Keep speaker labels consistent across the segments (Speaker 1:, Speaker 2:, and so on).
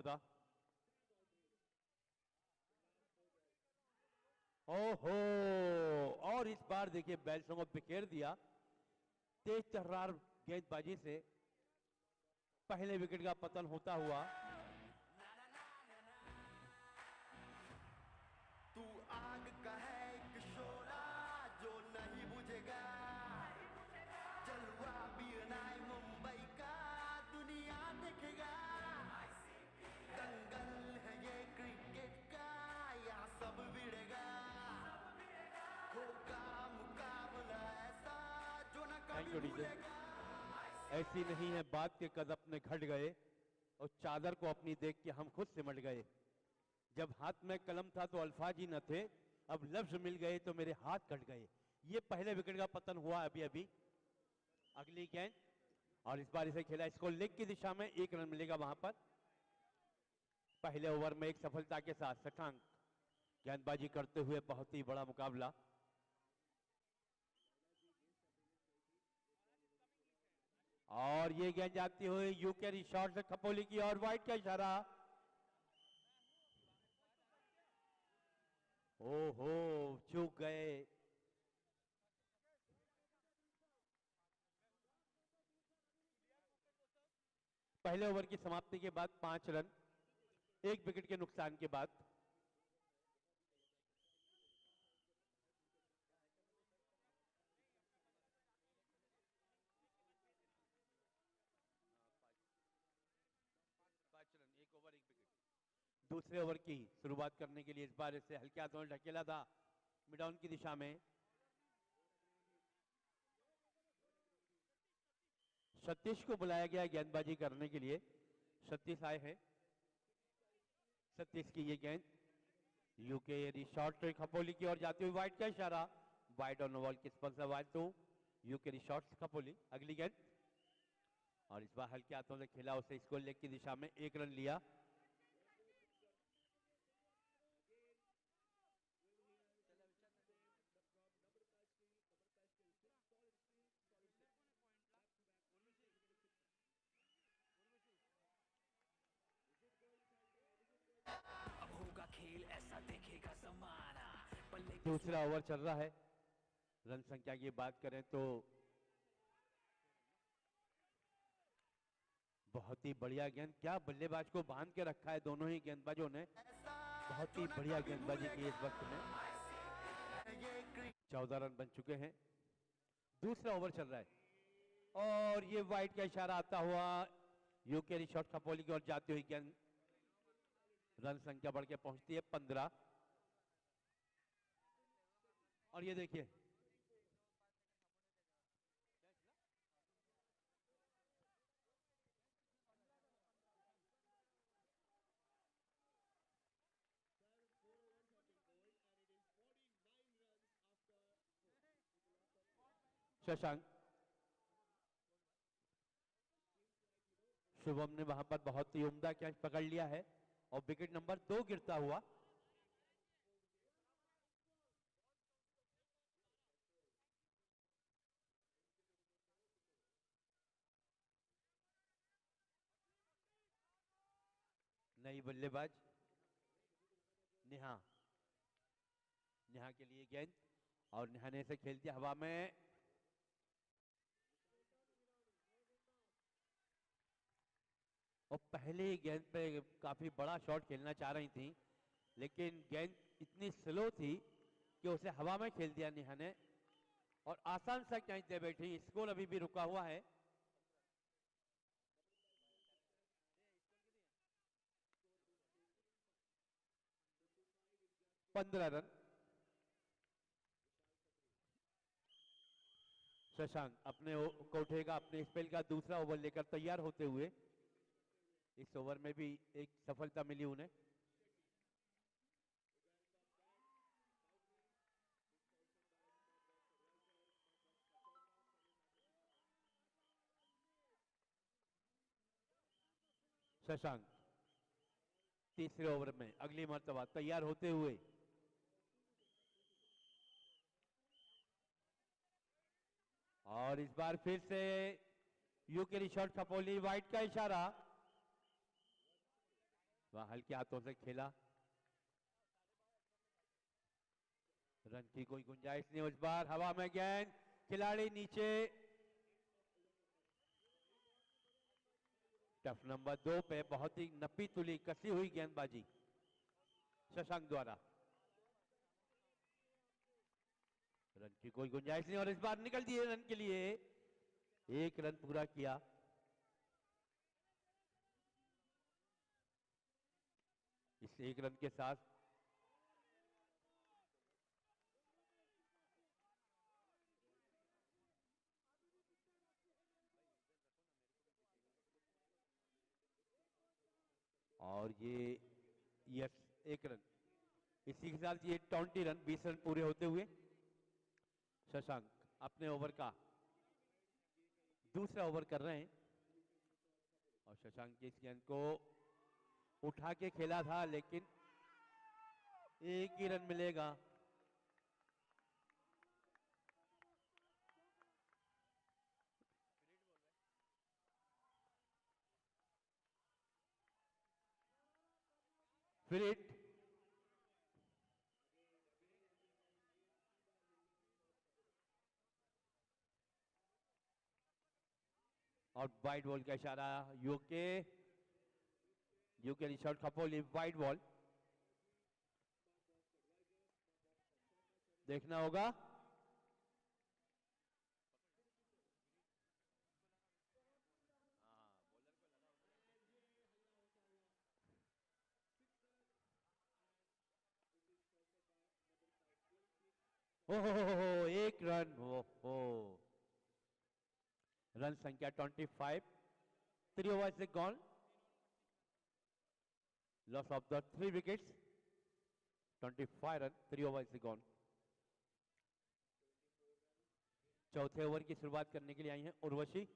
Speaker 1: 14। ओहो, और इस बार देखिए बैट्समैन को बिखेर दिया तेज तर्रार गेंदबाजी से, पहले विकेट का पतन होता हुआ।
Speaker 2: तू आग का है एक शोला जो नहीं बुझेगा, जलवा बीरनाई मुंबई का दुनिया देखेगा, दंगल है ये क्रिकेट का यहाँ सब भिड़ेगा, होगा मुकाबला ऐसा जो न कभी भूलेगा।
Speaker 1: ऐसी नहीं है बात के कद अपने घट गए और चादर को अपनी देख के हम खुद सिमट गए। जब हाथ में कलम था तो अल्फाज ही न थे, अब लफ्ज मिल गए तो मेरे हाथ कट गए। ये पहले विकेट का पतन हुआ अभी अभी। अगली गेंद, और इस बार इसे खेला इसको लेग की दिशा में, 1 रन मिलेगा वहां पर। पहले ओवर में एक सफलता के साथ शशांक गेंदबाजी करते हुए बहुत ही बड़ा मुकाबला। और ये गेंद जाती हुई यूके रिशॉर्ट से खपोली की और वाइड का इशारा। ओहो, चूक गए। पहले ओवर की समाप्ति के बाद 5 रन, 1 विकेट के नुकसान के बाद। पांच रन, 1 ओवर 1 विकेट। दूसरे ओवर की शुरुआत करने के लिए इस बार इसे हल्के हाथों में ढकेला था मिड ऑन की दिशा में। सतीश को बुलाया गया गेंदबाजी करने के लिए, सतीश आए हैं। सतीश की ये गेंद यूके यदि शॉर्ट खपोली की ओर जाती हुई, वाइड का इशारा, वाइड ऑन बॉल किस पर से वाइड, तो यूके रिशॉर्ट खपोली। अगली गेंद, और इस बार हल्के हाथों से खेला उसे स्कोर लेग की दिशा में, 1 रन लिया।
Speaker 3: अब होगा खेल ऐसा देखेगा जमाना।
Speaker 1: दूसरा ओवर चल रहा है। रन संख्या की बात करें तो बहुत ही बढ़िया गेंद, क्या बल्लेबाज को बांध के रखा है दोनों ही गेंदबाजों ने। बहुत ही बढ़िया गेंदबाजी की इस वक्त में। 14 रन बन चुके हैं। दूसरा ओवर चल रहा है और ये वाइड का इशारा आता हुआ यूके रिशॉर्ट खपोली की ओर जाती हुई गेंद, रन संख्या बढ़ के पहुंचती है 15। और ये देखिए शशांक, शुभम ने वहां पर बहुत ही उम्दा कैच पकड़ लिया है और विकेट नंबर 2 गिरता हुआ। नई बल्लेबाज नेहा, नेहा के लिए गेंद, और नेहा ने इसे खेल दिया हवा में। और पहले ही गेंद पे काफी बड़ा शॉट खेलना चाह रही थी, लेकिन गेंद इतनी स्लो थी कि उसे हवा में खेल दिया नेहा ने और आसान सा कैच दे बैठी। स्कोर अभी भी रुका हुआ है। पंद्रह रन। शशांक अपने को उठेगा, अपने स्पेल का दूसरा ओवर लेकर तैयार होते हुए। इस ओवर में भी एक सफलता मिली उन्हें। शशांक तीसरे ओवर में अगली मर्तबा तैयार होते हुए। और इस बार फिर से यूके रिशॉर्ट खपोली, वाइड का इशारा। वह हल्के हाथों से खेला, रन की कोई गुंजाइश नहीं उस बार। हवा में गेंद, खिलाड़ी नीचे। टफ नंबर 2 पे बहुत ही नपी तुली कसी हुई गेंदबाजी शशांक द्वारा। रन की कोई गुंजाइश नहीं और इस बार निकल दिए रन के लिए। एक रन पूरा किया। इस एक रन के साथ और ये यस एक रन, इसी के साथ ये 20 रन 20 रन पूरे होते हुए शशांक अपने ओवर का दूसरा ओवर कर रहे हैं। और शशांक की इस गेंद को उठा के खेला था लेकिन एक ही रन मिलेगा। फिर हिट, और वाइड बॉल का इशारा। UK UK shot Khapoli wide ball देखना होगा। ओहो एक रन। ओहो रन संख्या 25, 3 overs gone, loss of the 3 wickets, 25 run 3 overs gone। चौथे ओवर की शुरुआत करने के लिए आई हैं उर्वशी।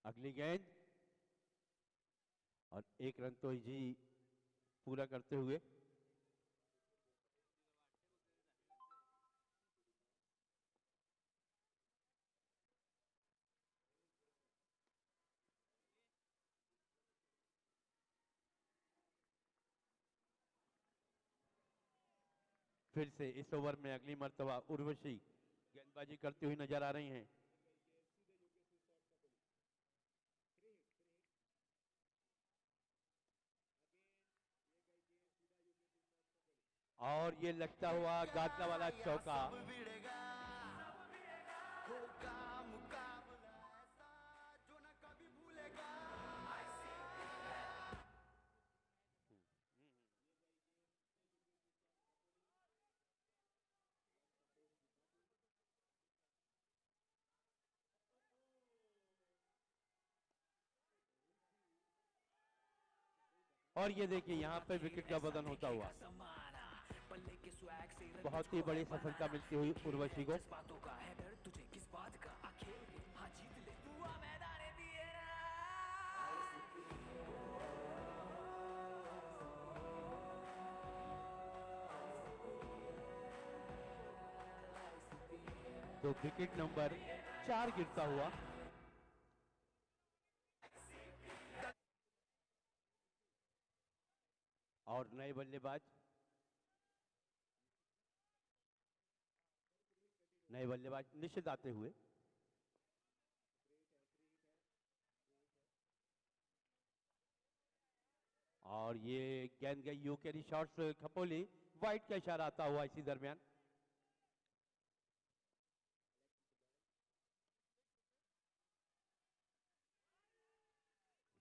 Speaker 1: अगली गेंद और एक रन तो जी पूरा करते हुए फिर से इस ओवर में अगली मर्तबा उर्वशी गेंदबाजी करती हुई नजर आ रही हैं। और ये लगता हुआ गाजला वाला चौका।
Speaker 2: सब भिड़ेगा, होगा मुकाबला ऐसा जो न कभी भूलेगा।
Speaker 1: और ये देखिए यहाँ पे विकेट का बदन होता हुआ बहुत ही बड़ी सफलता मिलती हुई उर्वशी को।
Speaker 3: बातों का है डर तुझे किस बात का, खेल के हाँ जीत ले तू आ मैदाने दिए
Speaker 1: तो विकेट नंबर 4 गिरता हुआ। और नए बल्लेबाज निश्चित आते हुए। और ये गेंद गई यूके शॉट्स खपोली, वाइट का इशारा आता हुआ इसी दरमियान।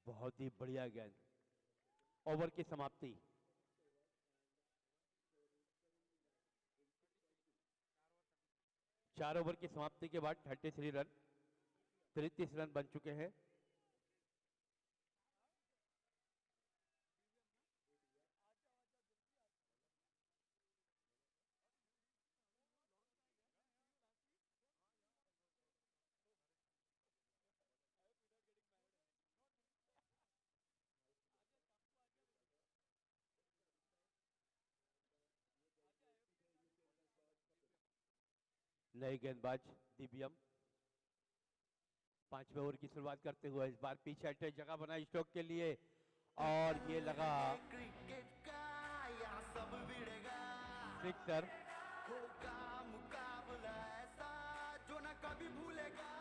Speaker 1: बहुत ही बढ़िया गेंद। ओवर की समाप्ति। चार ओवर की समाप्ति के बाद 33 रन, 33 रन बन चुके हैं। नए गेंदबाज दिव्यम 5वें ओवर की शुरुआत करते हुए इस बार पीछे हटे, जगह बना स्ट्रोक के लिए और ये लगा
Speaker 2: क्रिकेट का यहाँ सब भिड़ेगा,
Speaker 1: सिक्सर।
Speaker 2: होगा मुकाबला ऐसा जो न कभी भूलेगा।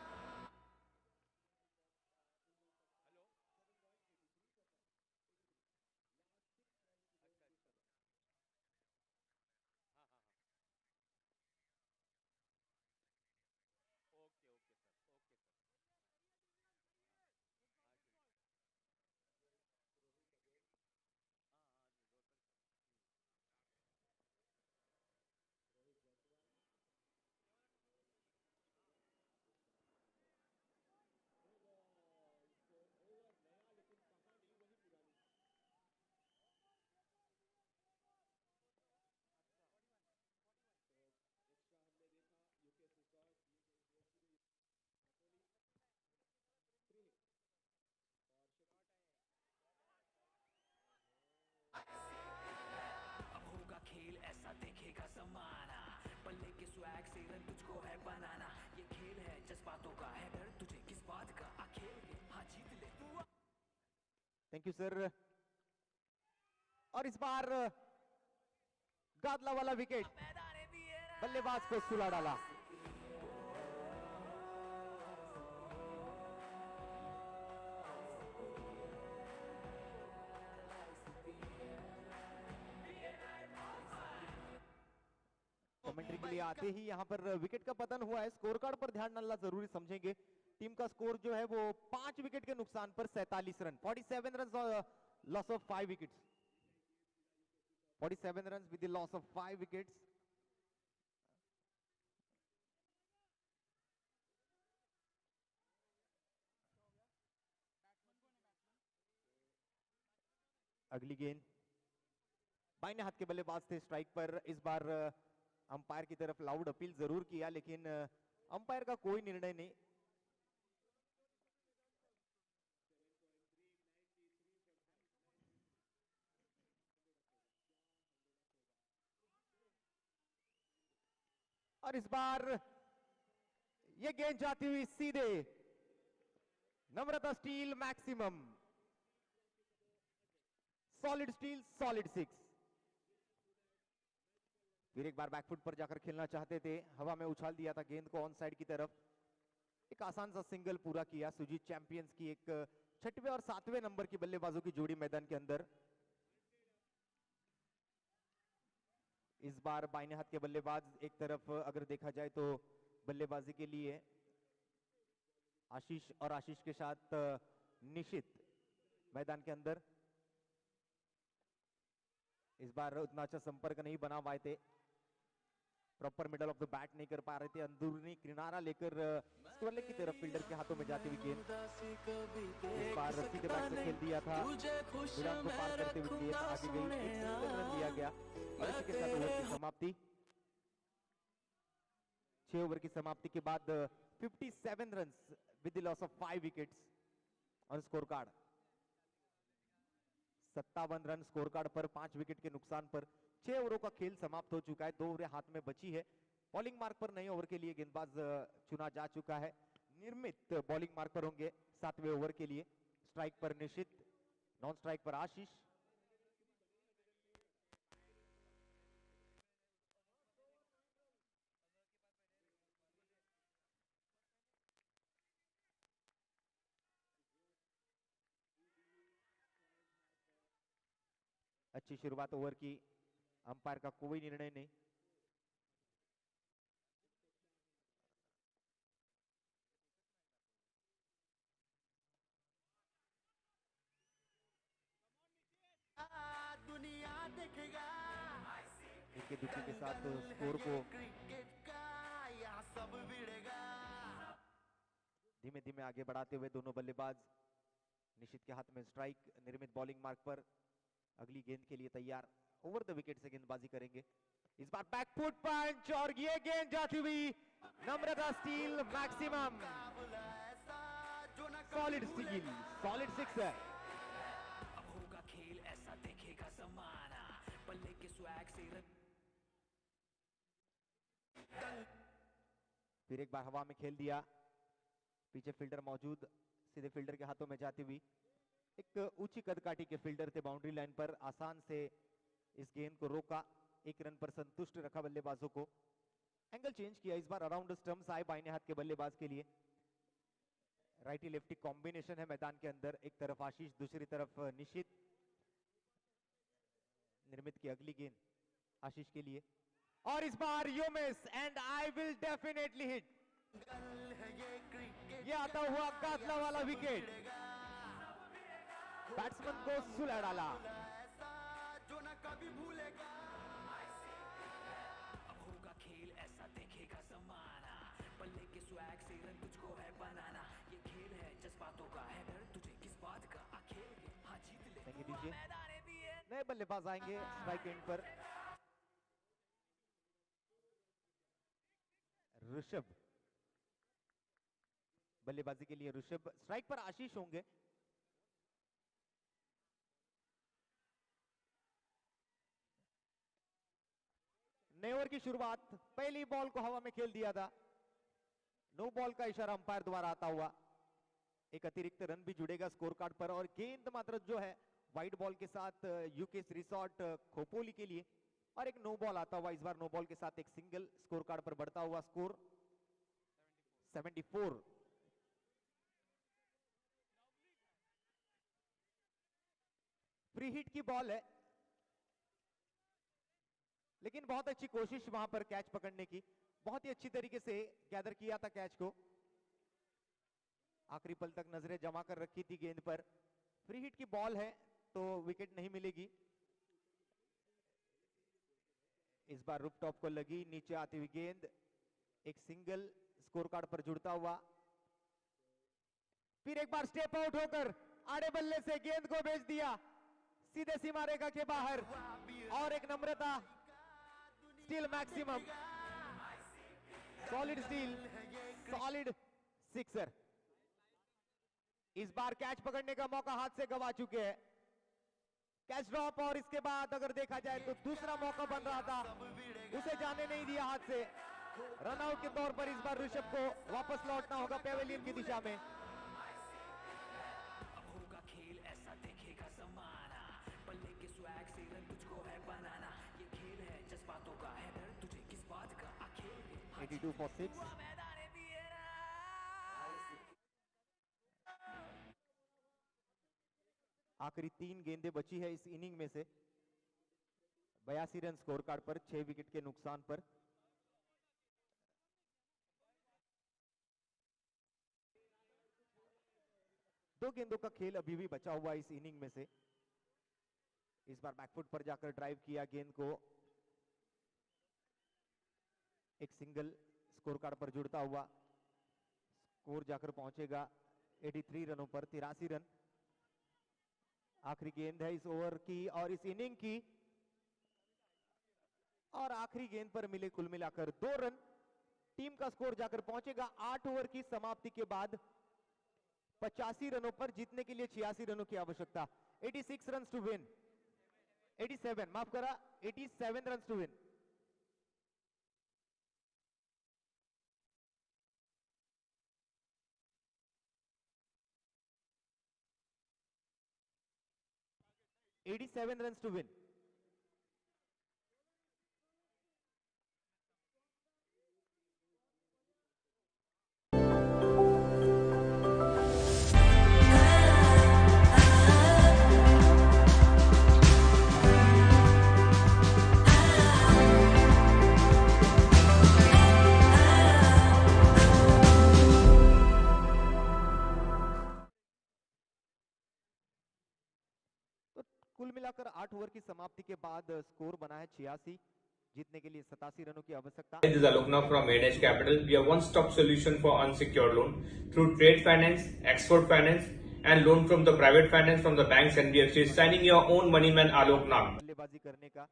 Speaker 3: अब होगा खेल ऐसा देखेगा जमाना, बल्ले के स्वैग से रन तुझको है बनाना। ये खेल है जज्बातों का, है डर तुझे किस बात का, आ खेल के हाँ जीत ले तू।
Speaker 4: Thank you sir. और इस बार गादला वाला विकेट,
Speaker 3: मैदान भी है ना।
Speaker 4: बल्लेबाज को सुला डाला। कमेंट्री के लिए आते ही यहाँ पर विकेट का पतन हुआ है। स्कोर कार्ड पर ध्यान डालना जरूरी समझेंगे। टीम का स्कोर जो है वो 5 विकेट के नुकसान पर 47 run, 47 run loss of 5 wickets, 47 run with the loss of 5 wickets. अगली गेंद बाईं हाथ के बल्लेबाज थे स्ट्राइक पर। इस बार अंपायर की तरफ लाउड अपील जरूर किया, लेकिन अंपायर का कोई निर्णय नहीं। और इस बार ये गेंद जाती हुई सीधे Namrata steel maximum, solid steel, solid 6। फिर एक बार बैकफुट पर जाकर खेलना चाहते थे, हवा में उछाल दिया था गेंद को ऑन साइड की तरफ। एक आसान सा सिंगल पूरा किया। सुजीत चैंपियंस की एक 6वें और 7वें नंबर की बल्लेबाजों की जोड़ी मैदान के अंदर। इस बार बाईं हाथ के बल्लेबाज एक तरफ अगर देखा जाए तो बल्लेबाजी के लिए आशीष, और आशीष के साथ निशित मैदान के अंदर। इस बार उतना अच्छा संपर्क नहीं बना पाए थे, proper middle of the bat नहीं कर पा रहे थे। अंदरूनी किनारा लेकर स्क्वायर लेग की तरफ फील्डर के हाथों में जाती हुई गेंद। इस बार सीधे बैट से खेल दिया था, विराम को पार करते हुए गेंद आगे गई, एक सिंगल रन लिया गया और इसी के साथ ओवर की समाप्ति। 6 ओवर की समाप्ति के बाद 57 run with the loss of 5 wickets on score card. 57 run score card पर 5 विकेट के नुकसान पर 6 ओवरों का खेल समाप्त हो चुका है। 2 ओवरें हाथ में बची है। बॉलिंग मार्क पर नए ओवर के लिए गेंदबाज चुना जा चुका है। निर्मित बॉलिंग मार्क पर होंगे 7वें ओवर के लिए। स्ट्राइक पर निशित, नॉन स्ट्राइक पर आशीष। अच्छी शुरुआत ओवर की, अंपायर का कोई निर्णय नहीं।
Speaker 2: दुनिया देखेगा
Speaker 4: इनके दुखी के साथ स्कोर को
Speaker 2: क्रिकेट का यहाँ सब भिड़ेगा।
Speaker 4: धीमे धीमे आगे बढ़ाते हुए दोनों बल्लेबाज। निशित के हाथ में स्ट्राइक, निर्मित बॉलिंग मार्क पर अगली गेंद के लिए तैयार। ओवर द विकेट से गेंदबाजी करेंगे। इस बार बैकफुट पंच और ये गेंद जाती हुई Namrata steel maximum, solid steel, solid 6 है।
Speaker 3: अब होगा खेल ऐसा देखेगा जमाना, बल्ले के स्वैग से रन
Speaker 4: फिर एक बार हवा में खेल दिया, पीछे फील्डर मौजूद, सीधे फील्डर के हाथों में जाती हुई। एक ऊंची कदकाठी के फील्डर थे, बाउंड्री लाइन पर आसान से इस गेंद को रोका, 1 रन पर संतुष्ट रखा बल्लेबाजों को। एंगल चेंज किया, इस बार अराउंड स्टंप्स आए बाईं हाथ के बल्लेबाज के लिए। राइटी लेफ्टी कॉम्बिनेशन है मैदान के अंदर, एक तरफ आशीष, दूसरी तरफ निशित। निर्मित की अगली गेंद आशीष के लिए, और इस बार you miss and I will definitely hit. ये आता हुआ कातला वाला विकेट, बैट्समैन को सुलह डाला।
Speaker 2: जो न कभी भूलेगा।
Speaker 3: अब होगा खेल ऐसा देखेगा जमाना, बल्ले के स्वैग से रन तुझको है बनाना। ये खेल है जज्बातों का, है डर तुझे किस बात का। आ खेल के हाँ जीत ले,
Speaker 4: थैंक यू दीजिए।
Speaker 3: मैदाने भी है।
Speaker 4: नए बल्लेबाज आएंगे स्ट्राइक एंड पर। ऋषभ बल्लेबाजी के लिए, ऋषभ स्ट्राइक पर आशीष होंगे। नए ओवर की शुरुआत, पहली बॉल को हवा में खेल दिया था, नो बॉल का इशारा अंपायर द्वारा आता हुआ। एक अतिरिक्त रन भी जुड़ेगा स्कोर कार्ड पर, और गेंद मात्र जो है वाइड बॉल के साथ यूकेस रिसोर्ट खोपोली के लिए, और एक नो बॉल आता हुआ। इस बार नो बॉल के साथ एक सिंगल, स्कोर कार्ड पर बढ़ता हुआ स्कोर 74। फ्री हिट की बॉल है, लेकिन बहुत अच्छी कोशिश वहां पर कैच पकड़ने की, बहुत ही अच्छी तरीके से गैदर किया था कैच को। आखिरी पल तक नजरें जमा कर रखी थी गेंद पर। फ्री हिट की बॉल है तो विकेट नहीं मिलेगी। इस बार रूफ टॉप को लगी, नीचे आती हुई गेंद, एक सिंगल, स्कोर कार्ड पर जुड़ता हुआ। फिर एक बार स्टेप आउट होकर आड़े बल्ले से गेंद को भेज दिया सीधे सीमा रेखा के बाहर, और एक Namrata, steel maximum, solid steel, solid sixer. इस बार कैच पकड़ने का मौका हाथ से गवा चुके हैं। कैच ड्रॉप, और इसके बाद अगर देखा जाए तो दूसरा मौका बन रहा था, उसे जाने नहीं दिया हाथ से। रनआउट के तौर पर इस बार ऋषभ को वापस लौटना होगा पेवेलियन की दिशा में।
Speaker 3: अब होगा खेल ऐसा देखेगा जमाना, बल्ले के स्वैग से रन तुझको है बनाना। ये खेल है जज्बातों का, है डर तुझे किस बात का। आ खेल के हाँ
Speaker 4: 82 for 6।
Speaker 3: मैदाने भी है ना।
Speaker 4: आखिरी 3 गेंदें बची है इस इनिंग में से। 82 रन स्कोर कार्ड पर, 6 विकेट के नुकसान पर। दो गेंदों का खेल अभी भी बचा हुआ इस इनिंग में से। इस बार बैकफुट पर जाकर ड्राइव किया गेंद को, एक सिंगल, स्कोर कार्ड पर जुड़ता हुआ। स्कोर जाकर पहुंचेगा 83 रनों पर, 83 रन। आखिरी गेंद है इस ओवर की और इस इनिंग की, और आखिरी गेंद पर मिले कुल मिलाकर 2 रन। टीम का स्कोर जाकर पहुंचेगा 8 ओवर की समाप्ति के बाद 85 रनों पर, जीतने के लिए 86 रनों की आवश्यकता। 86 रन टू विन, 87 माफ करा, 87 run to win. $87 runs to win. कुल मिलाकर 8 ओवर की समाप्ति के बाद स्कोर बना है 86, जीतने के लिए 87 रनों की आवश्यकता।
Speaker 5: This is Aloknath from Edge Capital. We are one-stop solution for unsecured loan through trade finance, export finance, and loan from the private finance from the banks and NBFCs. Signing your own moneyman Aloknath.
Speaker 4: बल्लेबाजी करने का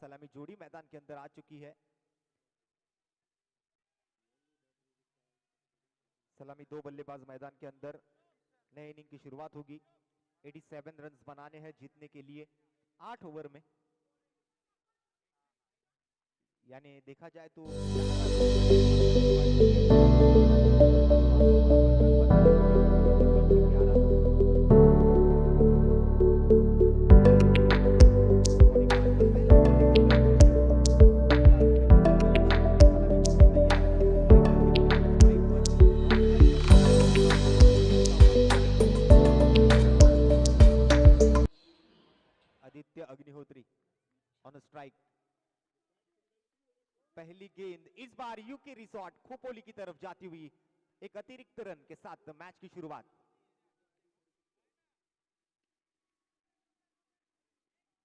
Speaker 4: सलामी जोड़ी मैदान के अंदर आ चुकी है। सलामी 2 बल्लेबाज मैदान के अंदर। नए इनिंग की शुरुआत होगी। 87 रन्स बनाने हैं जीतने के लिए 8 ओवर में। यानी देखा जाए तो आदित्य अग्निहोत्री ऑन स्ट्राइक। पहली गेंद इस बार यूके रिसोर्ट खोपोली की तरफ जाती हुई एक अतिरिक्त रन के साथ मैच की शुरुआत।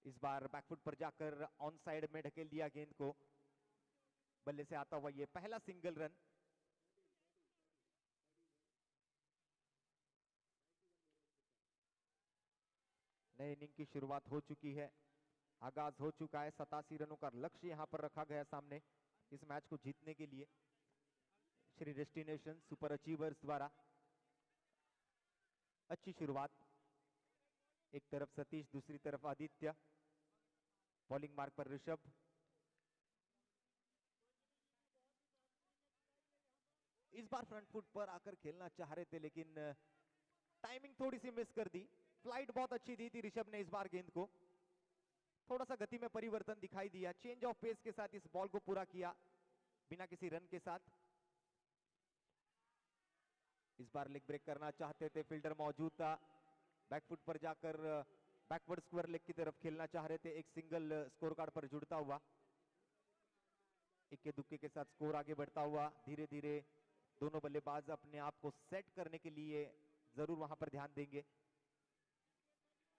Speaker 4: इस बार बैकफुट पर जाकर ऑन साइड में ढकेल दिया गेंद को। बल्ले से आता हुआ ये पहला सिंगल रन। नए इनिंग की शुरुआत हो चुकी है, आगाज हो चुका है। 87 रनों का लक्ष्य यहां पर रखा गया सामने इस मैच को जीतने के लिए श्री डेस्टिनेशन सुपर अचीवर्स द्वारा। अच्छी शुरुआत। एक तरफ सतीश, दूसरी तरफ आदित्य। बॉलिंग मार्क पर ऋषभ। इस बार फ्रंट फुट पर आकर खेलना चाह रहे थे लेकिन टाइमिंग थोड़ी सी मिस कर दी। फ्लाइट बहुत अच्छी दी थी ऋषभ ने इस बार गेंद को। थोड़ा सा गति में परिवर्तन दिखाई दिया। चेंज ऑफ पेस के साथ इस बॉल को पूरा किया बिना किसी रन के साथ। इस बार लेग ब्रेक करना चाहते थे, फील्डर मौजूद था। बैकफुट पर जाकर बैकवर्ड स्क्वायर लेग की तरफ खेलना चाह रहे थे। एक सिंगल स्कोर कार्ड पर जुड़ता हुआ इक्के दुक्के के साथ स्कोर आगे बढ़ता हुआ। धीरे धीरे दोनों बल्लेबाज अपने आप को सेट करने के लिए जरूर वहां पर ध्यान देंगे।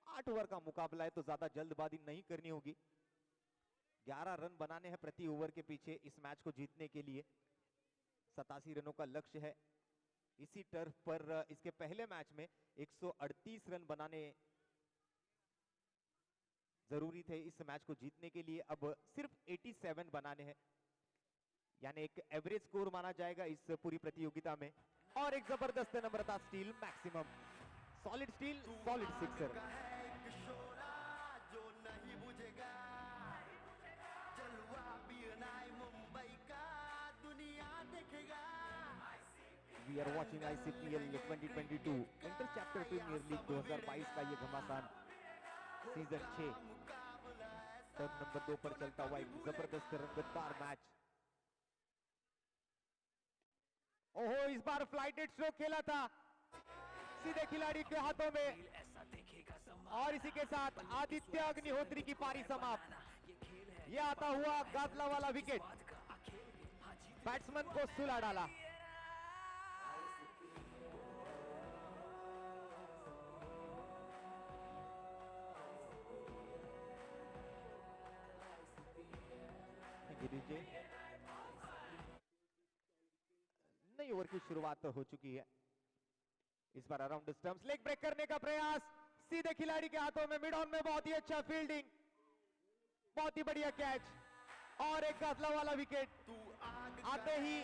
Speaker 4: 8 ओवर का मुकाबला है तो ज्यादा जल्दबाजी नहीं करनी होगी। 11 रन बनाने हैं प्रति ओवर के पीछे इस मैच को जीतने के लिए। 87 रनों का लक्ष्य है। इसी टर्फ पर इसके पहले मैच में 138 रन बनाने जरूरी थे इस मैच को जीतने के लिए। अब सिर्फ 87 बनाने हैं, यानी एक एवरेज स्कोर माना जाएगा इस पूरी प्रतियोगिता में। और एक जबरदस्त Namrata steel, maximum solid steel, solid sixer.
Speaker 2: जो नहीं बुझेगा जलवा पीनाई मुंबई का दुनिया देखेगा।
Speaker 4: We are watching ICPL 2022 inter chapter premier league 2022 का ये घमासान सीजन 6 टर्न नंबर 2 पर चलता हुआ एक जबरदस्त रंगतदार मैच। ओहो, इस बार फ्लाइटेड स्ट्रोक खेला था सीधे खिलाड़ी के हाथों में।
Speaker 3: ऐसा देखेगा
Speaker 4: और इसी के साथ आदित्य अग्निहोत्री की पारी समाप्त। यह आता हुआ गादला वाला विकेट बैट्समैन को सुला डाला। नई ओवर की शुरुआत हो चुकी है। इस बार अराउंड स्टंप्स लेग ब्रेक करने का प्रयास सीधे खिलाड़ी के हाथों में। मिड ऑन में बहुत ही अच्छा फील्डिंग, बहुत ही बढ़िया कैच और एक गादला वाला विकेट। आते ही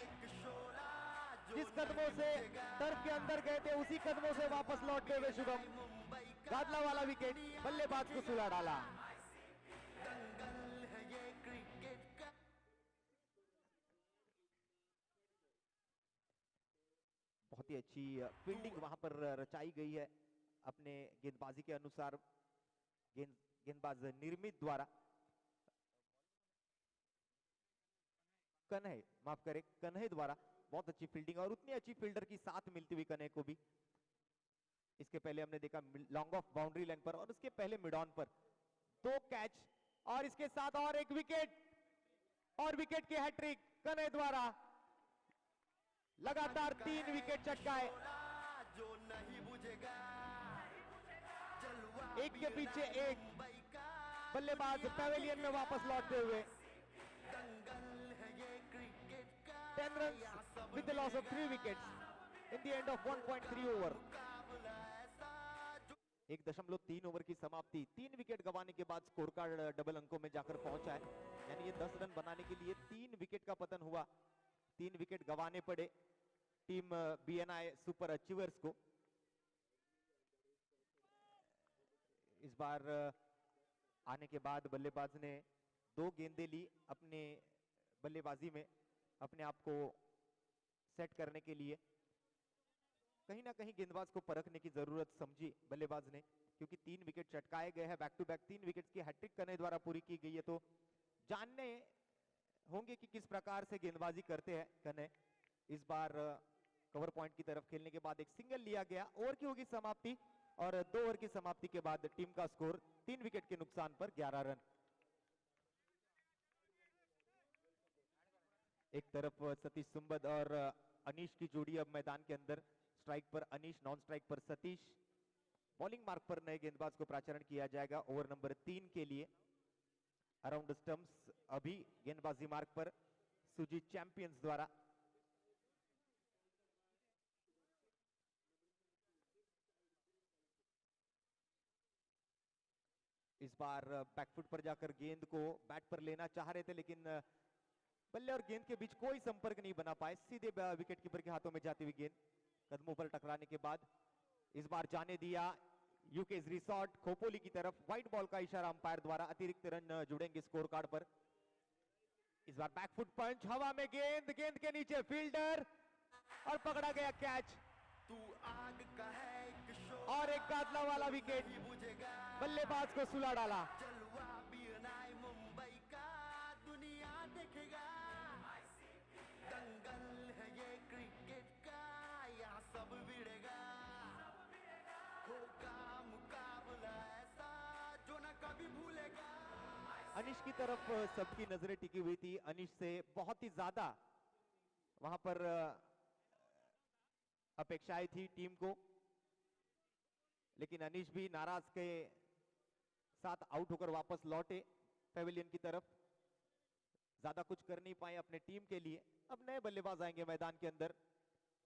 Speaker 4: जिस कदमों से टर्फ के अंदर गए थे उसी कदमों से वापस लौटते हुए शुभम, गादला वाला विकेट बल्लेबाज को सुला डाला। बहुत ही अच्छी फील्डिंग वहां पर रचाई गई है अपने गेंदबाजी के अनुसार। गेंदबाज निर्मित द्वारा, कन्है माफ करें, कन्है द्वारा बहुत अच्छी फील्डिंग और उतनी अच्छी फील्डर की साथ मिलती हुई कन्है को भी। इसके पहले हमने देखा लॉन्ग ऑफ बाउंड्री लाइन पर और उसके पहले मिड ऑन पर 2 कैच और इसके साथ और एक विकेट और विकेट की हैट्रिक कन्है द्वारा। लगातार 3 विकेट चटकाए,
Speaker 2: जो नहीं बुझेगा
Speaker 4: एक के पीछे एक। बल्लेबाज पैवेलियन में वापस लौटते हुए 10 runs with the loss of 3 wickets in the end of 1.3 over। 1.3 over की समाप्ति। 3 विकेट गंवाने के बाद स्कोर कार्ड डबल अंकों में जाकर पहुंचा है, यानी ये 10 रन बनाने के लिए 3 विकेट का पतन हुआ, 3 विकेट गंवाने पड़े। टीम बीएनआई सुपर अचीवर्स को। इस बार आने के बाद बल्लेबाज ने 2 गेंदें ली अपने बल्लेबाजी में अपने आप को सेट करने के लिए। कहीं ना कहीं गेंदबाज को परखने की जरूरत समझी बल्लेबाज ने, क्योंकि 3 विकेट चटकाए गए हैं। बैक टू बैक 3 विकेट्स की हैट्रिक करने द्वारा पूरी की गई है। तो जानने होंगे कि किस प्रकार से गेंदबाजी करते हैं कने। इस बार कवर पॉइंट की तरफ खेलने के बाद एक सिंगल लिया गया। ओवर की होगी समाप्ति और 2 ओवर की समाप्ति के बाद टीम का स्कोर 3 विकेट के नुकसान पर 11 रन। एक तरफ सतीश सुंबद और अनीश की जोड़ी अब मैदान के अंदर। स्ट्राइक पर अनीश, नॉन स्ट्राइक पर सतीश। बॉलिंग मार्क पर नए गेंदबाज को प्राचरण किया जाएगा ओवर नंबर 3 के लिए। अराउंड स्टंप्स अभी गेंदबाजी मार्क पर सुजीत चैंपियंस द्वारा। इस बार बैकफुट पर जाकर गेंद को बैट पर लेना चाह रहे थे, लेकिन बल्ले और गेंद के बीच कोई संपर्क नहीं बना पाए। सीधे विकेट कीपर के हाथों में जाती हुई गेंद कदमों पर टकराने के बाद इस बार जाने दिया यूकेज रिसोर्ट खोपोली की तरफ। व्हाइट बॉल का इशारा अंपायर द्वारा। अतिरिक्त रन जुड़ेंगे स्कोर कार्ड पर। इस बार बैकफुट पंच, हवा में गेंद, गेंद के नीचे फील्डर और पकड़ा गया कैच।
Speaker 2: तू आग का है एक शोला,
Speaker 4: और एक कादला वाला विकेट
Speaker 2: नहीं बुझेगा
Speaker 4: बल्लेबाज को सुला डाला।
Speaker 2: जलवा बीएनआई मुंबई का दुनिया देखेगा। दंगल है ये क्रिकेट का, यहाँ सब भिड़ेगा। होगा मुकाबला ऐसा जो न कभी भूलेगा।
Speaker 4: अनीश की तरफ सबकी नजरें टिकी हुई थी। अनीश से बहुत ही ज्यादा वहां पर अपेक्षाएं थी टीम को, लेकिन अनीश भी नाराज के साथ आउट होकर वापस लौटे पेविलियन की तरफ। ज्यादा कुछ कर नहीं पाए अपने टीम के लिए। अब नए बल्लेबाज आएंगे मैदान के अंदर।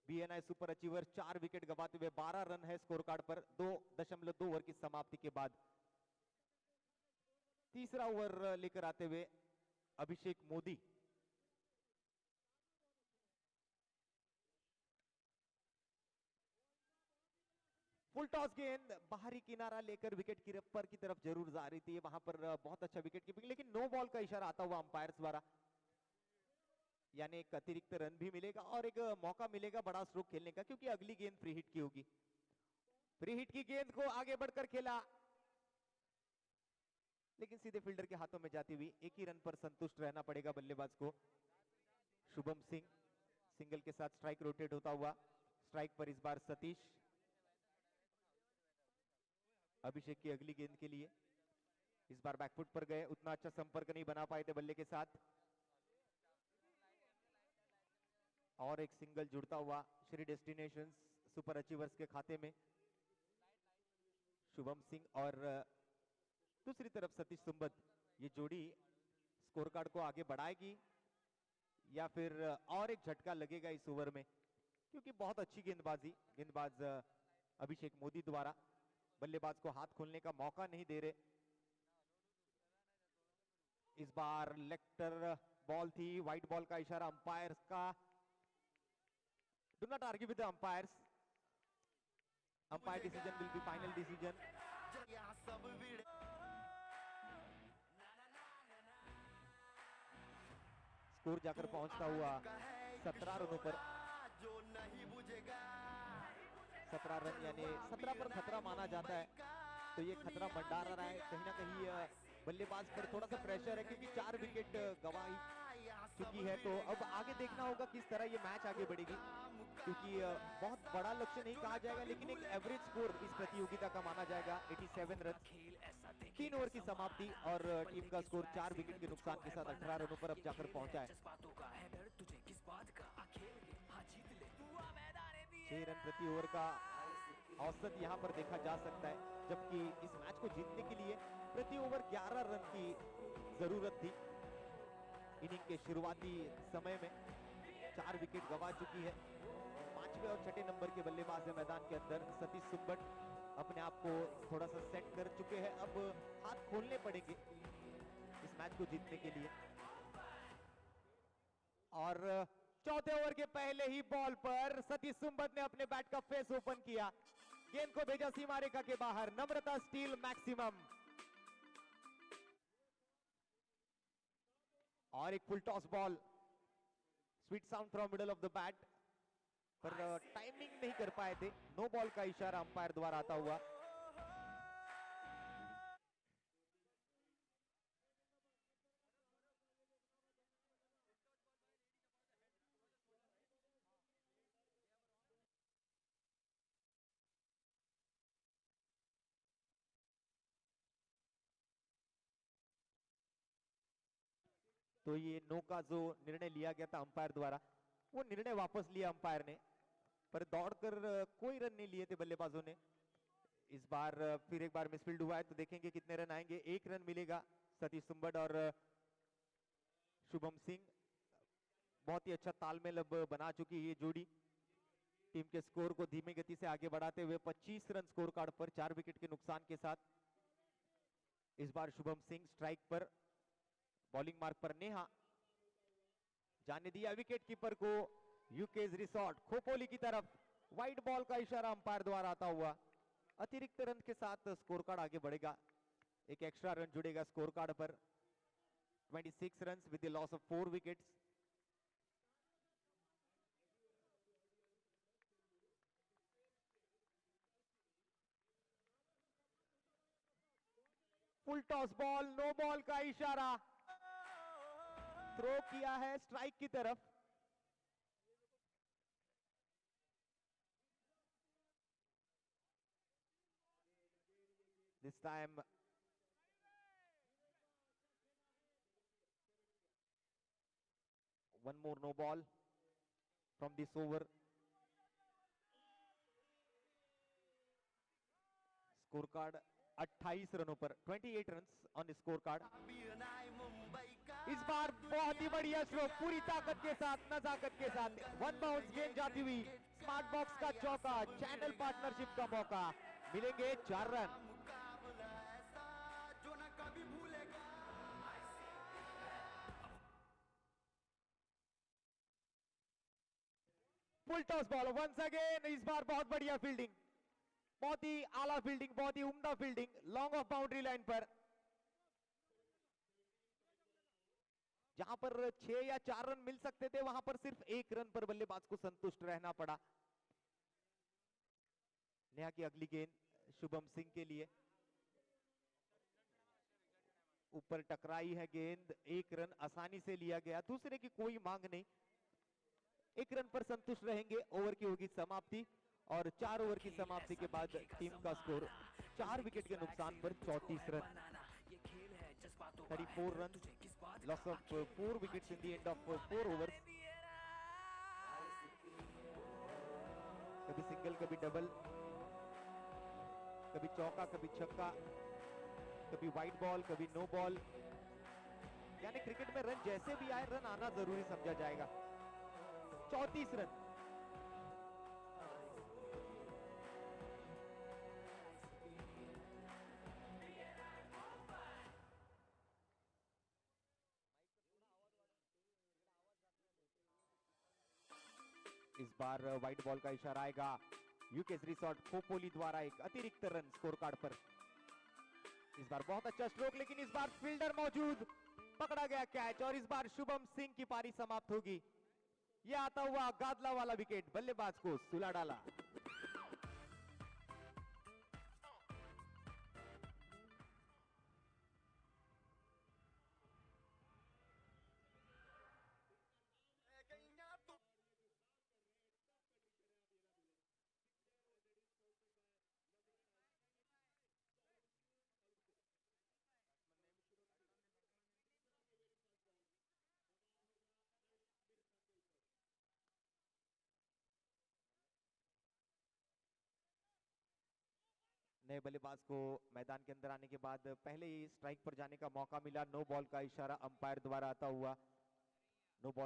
Speaker 4: बीएनआई सुपर अचीवर 4 विकेट गंवाते हुए 12 रन है स्कोर कार्ड पर 2.2 ओवर की समाप्ति के बाद। तीसरा ओवर लेकर आते हुए अभिषेक मोदी। फुल टॉस गेंद बाहरी किनारा लेकर विकेट कीपर की तरफ जरूर जा रही थी। वहां पर बहुत अच्छा विकेट कीपिंग, लेकिन नो बॉल का इशारा आता हुआ अंपायर द्वारा। यानी एक अतिरिक्त रन भी मिलेगा और एक मौका मिलेगा बड़ा स्ट्रोक खेलने का, क्योंकि अगली गेंद फ्री हिट की होगी। फ्री हिट की गेंद को आगे बढ़कर खेला, लेकिन सीधे फील्डर के हाथों में जाती हुई। एक ही रन पर संतुष्ट रहना पड़ेगा बल्लेबाज को। शुभम सिंह सिंगल के साथ स्ट्राइक रोटेट होता हुआ। स्ट्राइक पर इस बार सतीश। अभिषेक की अगली गेंद के लिए इस बार बैकफुट पर गए, उतना अच्छा संपर्क नहीं बना पाए थे बल्ले के साथ। और एक सिंगल जुड़ता हुआ श्री डेस्टिनेशंस सुपर अचीवर्स के खाते में। शुभम सिंह और दूसरी तरफ सतीश सुंबद, ये जोड़ी स्कोर कार्ड को आगे बढ़ाएगी या फिर और एक झटका लगेगा इस ओवर में, क्योंकि बहुत अच्छी गेंदबाजी गेंदबाज अभिषेक मोदी द्वारा बल्लेबाज को हाथ खोलने का मौका नहीं दे रहे। इस बार लेफ्टर बॉल थी, व्हाइट बॉल का इशारा अंपायर का। Do not argue with the umpires. Umpire decision will be final decision.
Speaker 2: यहाँ सब भिड़े
Speaker 4: स्कोर जाकर पहुंचता हुआ 17 रनों पर।
Speaker 2: जो नहीं बुझेगा।
Speaker 4: 17 रन यानी 17 पर खतरा माना जाता है, तो ये खतरा मंडरा रहा है कहीं ना कहीं बल्लेबाज पर। थोड़ा सा प्रेशर है क्योंकि 4 विकेट गंवाई चुकी है। तो अब आगे देखना होगा किस तरह ये मैच आगे बढ़ेगी, क्योंकि बहुत बड़ा लक्ष्य नहीं कहा जाएगा, लेकिन एक एवरेज स्कोर इस प्रतियोगिता का माना जाएगा 87 रन। 3 ओवर की समाप्ति और टीम का स्कोर 4 विकेट के नुकसान के साथ 18 रनों पर अब जाकर पहुंचा है। 6 रन प्रति ओवर का औसत यहां पर देखा जा सकता है, जबकि इस मैच को जीतने के लिए प्रति ओवर 11 रन की जरूरत थी। इनिंग के शुरुआती समय में 4 विकेट गंवा चुकी है। 5वें और 6ठे नंबर के बल्लेबाज है मैदान के अंदर सतीश सुब्बट। अपने आप को थोड़ा सा सेट कर चुके हैं, अब हाथ खोलने पड़ेंगे इस मैच को जीतने के लिए। और चौथे ओवर के पहले ही बॉल पर सतीश सुंबत ने अपने बैट का फेस ओपन किया, गेंद को भेजा सीमा रेखा के बाहर। नम्रता स्टील मैक्सिमम। और एक full toss ball, sweet sound from middle of the bat, पर टाइमिंग नहीं कर पाए थे। नो बॉल का इशारा अंपायर द्वारा आता हुआ। तो ये नो का जो निर्णय लिया गया था अंपायर द्वारा, वो निर्णय वापस लिया अंपायर ने, पर दौड़कर कोई रन नहीं लिए थे बल्लेबाजों ने। इस बार फिर एक बार मिसफील्ड हुआ है, तो देखेंगे कितने रन आएंगे। एक रन मिलेगा सतीश सुंबट और शुभम सिंह। बहुत ही अच्छा तालमेल अब बना चुकी है ये जोड़ी, टीम के स्कोर को धीमी गति से आगे बढ़ाते हुए 25 रन स्कोर कार्ड पर 4 विकेट के नुकसान के साथ। इस बार शुभम सिंह स्ट्राइक पर, बॉलिंग मार्क पर नेहा। जाने दिया विकेट कीपर को यूकेज रिसोर्ट खोपोली की तरफ। वाइड बॉल का इशारा अंपायर द्वारा आता हुआ। अतिरिक्त रन के साथ स्कोर कार्ड आगे बढ़ेगा, एक एक्स्ट्रा रन जुड़ेगा स्कोर कार्ड पर। 26 run with the loss of 4 wickets. Full toss ball, no ball का इशारा, थ्रो किया है स्ट्राइक की तरफ। This time one more no ball from this over. Score card 28 रनों पर, 28 रन्स ऑन स्कोर कार्ड। इस बार बहुत ही बढ़िया स्ट्रोक, पूरी ताकत के साथ, नजाकत के साथ। वन बाउंस गेंद जाती हुई, स्मार्ट बॉक्स का चौका, चैनल पार्टनरशिप का मौका। मिलेंगे 4 run. Full toss ball once again. इस बार बहुत बढ़िया फील्डिंग, बहुत ही आला फील्डिंग, बहुत ही उम्दा fielding, long off boundary line पर। जहां पर 6 या 4 रन मिल सकते थे, वहां पर सिर्फ 1 रन पर बल्लेबाज को संतुष्ट रहना पड़ा। नेहा की अगली गेंद शुभम सिंह के लिए, ऊपर टकराई है गेंद, 1 रन आसानी से लिया गया, दूसरे की कोई मांग नहीं। 1 रन पर संतुष्ट रहेंगे। ओवर की होगी समाप्ति, और 4 ओवर की समाप्ति के बाद टीम का स्कोर 4 विकेट के नुकसान पर 34 run. 34 run, loss of 4 wickets in the end of 4 overs. कभी सिंगल, कभी डबल, कभी चौका, कभी छक्का, कभी वाइड बॉल, कभी नो बॉल। यानी क्रिकेट में रन जैसे भी आए, रन आना जरूरी समझा जाएगा। 34 रन। इस बार वाइड बॉल का इशारा आएगा यूकेस रिसोर्ट खोपोली द्वारा, एक अतिरिक्त रन स्कोर कार्ड पर। इस बार बहुत अच्छा स्ट्रोक, लेकिन इस बार फील्डर मौजूद, पकड़ा गया कैच, और इस बार शुभम सिंह की पारी समाप्त होगी। यह आता हुआ गादला वाला विकेट बल्लेबाज को सुला डाला। नए बल्लेबाज को मैदान के अंदर आने के बाद पहले ही स्ट्राइक पर जाने का मौका मिला। नो बॉल का इशारा अंपायर द्वारा आता हुआ। No ball